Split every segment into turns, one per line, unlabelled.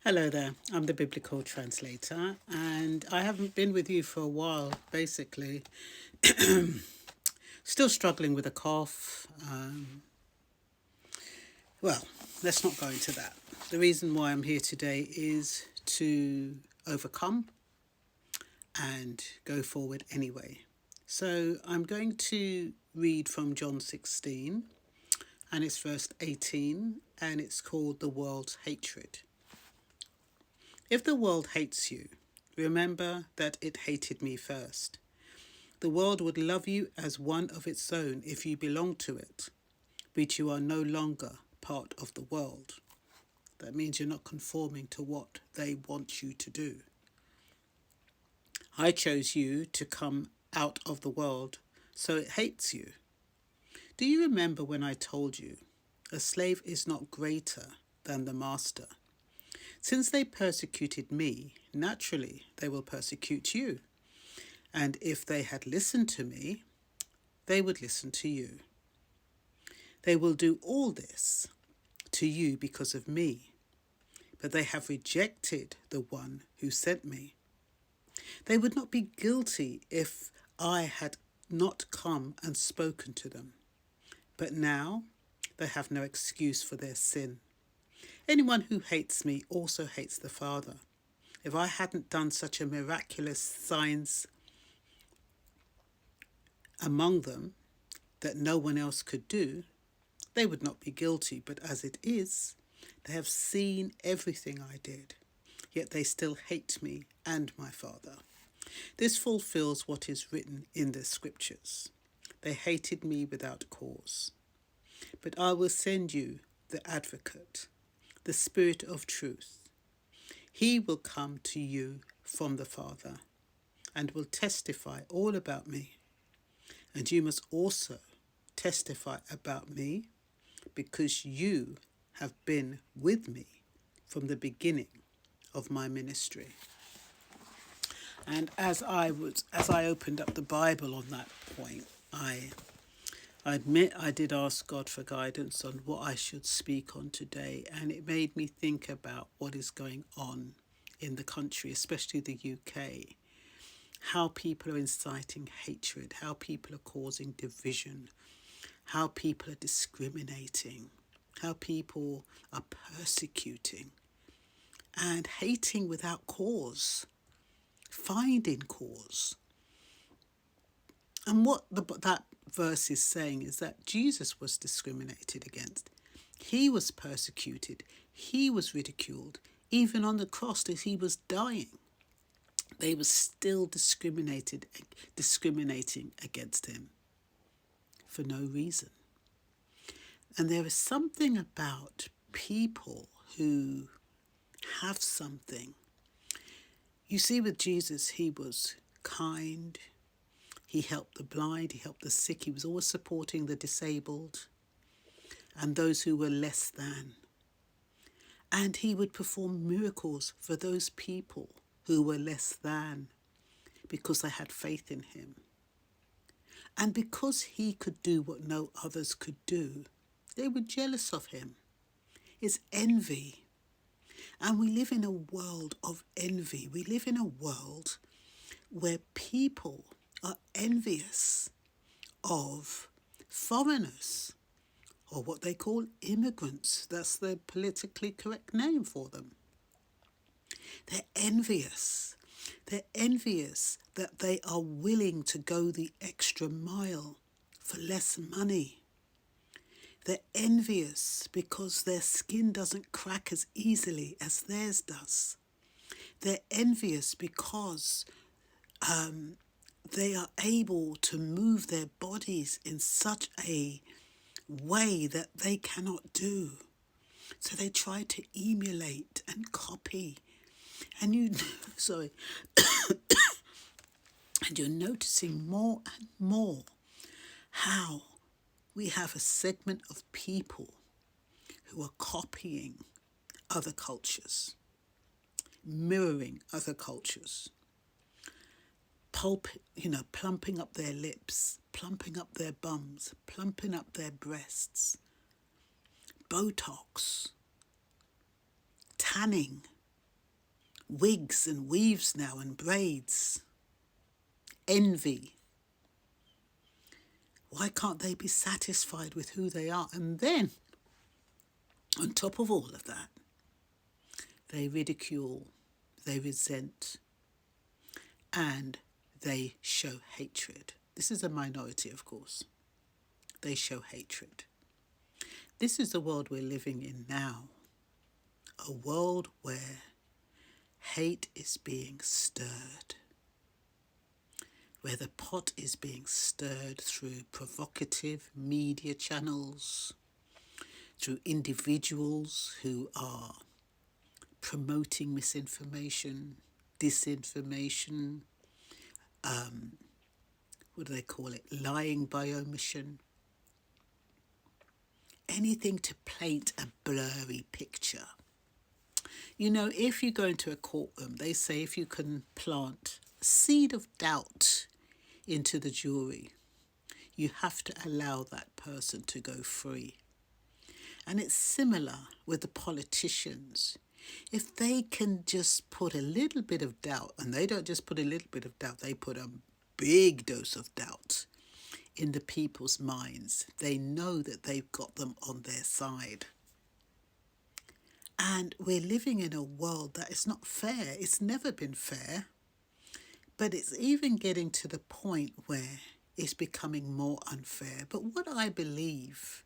Hello there, I'm the Biblical Translator, and I haven't been with you for a while, basically. Still struggling with a cough. Well, let's not go into that. The reason why I'm here today is to overcome and go forward anyway. So I'm going to read from John 16, and it's verse 18, and it's called The World's Hatred. If the world hates you, remember that it hated me first. The world would love you as one of its own if you belong to it, but you are no longer part of the world. That means you're not conforming to what they want you to do. I chose you to come out of the world, so it hates you. Do you remember when I told you, a slave is not greater than the master? Since they persecuted me, naturally they will persecute you. And if they had listened to me, they would listen to you. They will do all this to you because of me, but they have rejected the one who sent me. They would not be guilty if I had not come and spoken to them. But now they have no excuse for their sin. Anyone who hates me also hates the Father. If I hadn't done such a miraculous signs among them that no one else could do, they would not be guilty. But as it is, they have seen everything I did, yet they still hate me and my Father. This fulfills what is written in the scriptures. They hated me without cause. But I will send you the advocate, the Spirit of truth. He will come to you from the Father and will testify all about me. And you must also testify about me because you have been with me from the beginning of my ministry. And as I opened up the Bible on that point, I admit I did ask God for guidance on what I should speak on today, and it made me think about what is going on in the country, especially the UK. How people are inciting hatred, how people are causing division, how people are discriminating, how people are persecuting and hating without cause, finding cause. And what that verse is saying is that Jesus was discriminated against. He was persecuted. He was ridiculed. Even on the cross as he was dying, they were still discriminating against him for no reason. And there is something about people who have something. You see, with Jesus, he was kind. He helped the blind. He helped the sick. He was always supporting the disabled and those who were less than. And he would perform miracles for those people who were less than because they had faith in him. And because he could do what no others could do, they were jealous of him. It's envy. And we live in a world of envy. We live in a world where people are envious of foreigners, or what they call immigrants. That's the politically correct name for them. They're envious. They're envious that they are willing to go the extra mile for less money. They're envious because their skin doesn't crack as easily as theirs does. They're envious because they are able to move their bodies in such a way that they cannot do. So they try to emulate and copy. And and you're noticing more and more how we have a segment of people who are copying other cultures, mirroring other cultures, plumping up their lips, plumping up their bums, plumping up their breasts, Botox, tanning, wigs and weaves now and braids. Envy. Why can't they be satisfied with who they are? And then, on top of all of that, they ridicule, they resent, and they show hatred. This is a minority, of course. They show hatred. This is the world we're living in now. A world where hate is being stirred, where the pot is being stirred through provocative media channels, through individuals who are promoting misinformation, disinformation, what do they call it? Lying by omission. Anything to paint a blurry picture. You know, if you go into a courtroom, they say if you can plant a seed of doubt into the jury, you have to allow that person to go free. And it's similar with the politicians. If they can just put a little bit of doubt, and they don't just put a little bit of doubt, they put a big dose of doubt in the people's minds, they know that they've got them on their side. And we're living in a world that is not fair. It's never been fair. But it's even getting to the point where it's becoming more unfair. But what I believe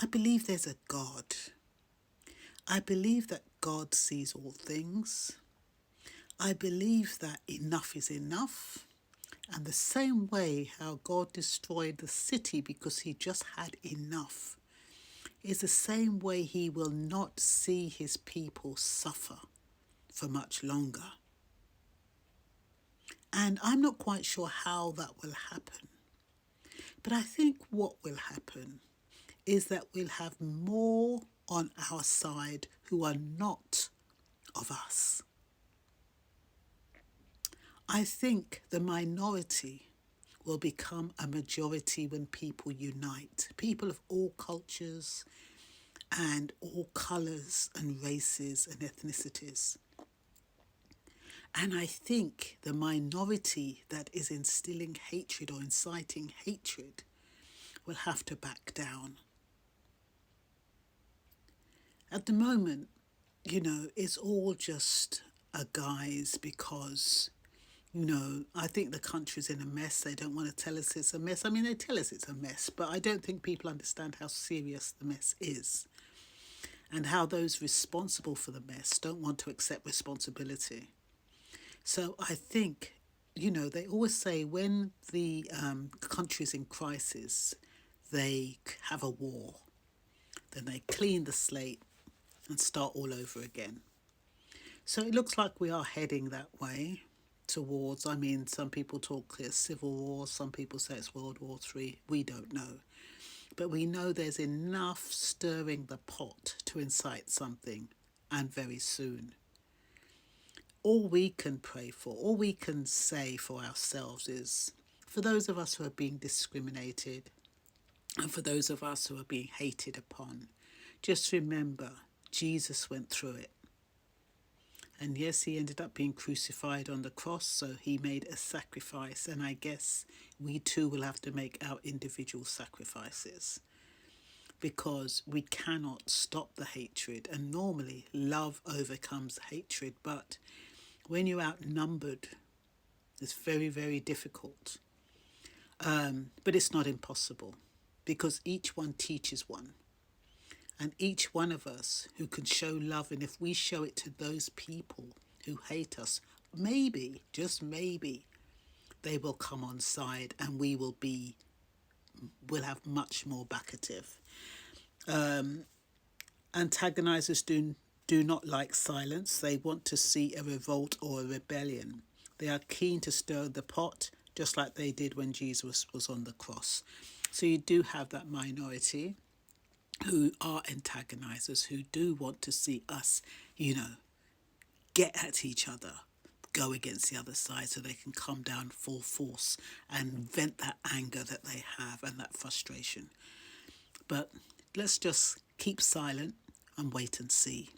there's a God. I believe that God sees all things. I believe that enough is enough. And the same way how God destroyed the city because he just had enough is the same way he will not see his people suffer for much longer. And I'm not quite sure how that will happen. But I think what will happen is that we'll have more on our side who are not of us. I think the minority will become a majority when people unite. People of all cultures and all colours and races and ethnicities. And I think the minority that is instilling hatred or inciting hatred will have to back down. At the moment, you know, it's all just a guise because, you know, I think the country's in a mess. They don't want to tell us it's a mess. I mean, they tell us it's a mess, but I don't think people understand how serious the mess is and how those responsible for the mess don't want to accept responsibility. So I think, you know, they always say when the country's in crisis, they have a war. Then they clean the slate and start all over again. So it looks like we are heading that way towards, I mean, some people talk civil war, some people say it's World War III. We don't know. But we know there's enough stirring the pot to incite something, and very soon. All we can pray for, all we can say for ourselves is, for those of us who are being discriminated, and for those of us who are being hated upon, just remember, Jesus went through it. And yes, he ended up being crucified on the cross, so he made a sacrifice. And I guess we too will have to make our individual sacrifices, because we cannot stop the hatred. And normally love overcomes hatred, but when you're outnumbered, it's very, very difficult. But it's not impossible, because each one teaches one. And each one of us who can show love, and if we show it to those people who hate us, maybe, just maybe, they will come on side and we'll have much more backative. Antagonizers do not like silence. They want to see a revolt or a rebellion. They are keen to stir the pot, just like they did when Jesus was on the cross. So you do have that minority who are antagonizers, who do want to see us, you know, get at each other, go against the other side so they can come down full force and vent that anger that they have and that frustration. But let's just keep silent and wait and see.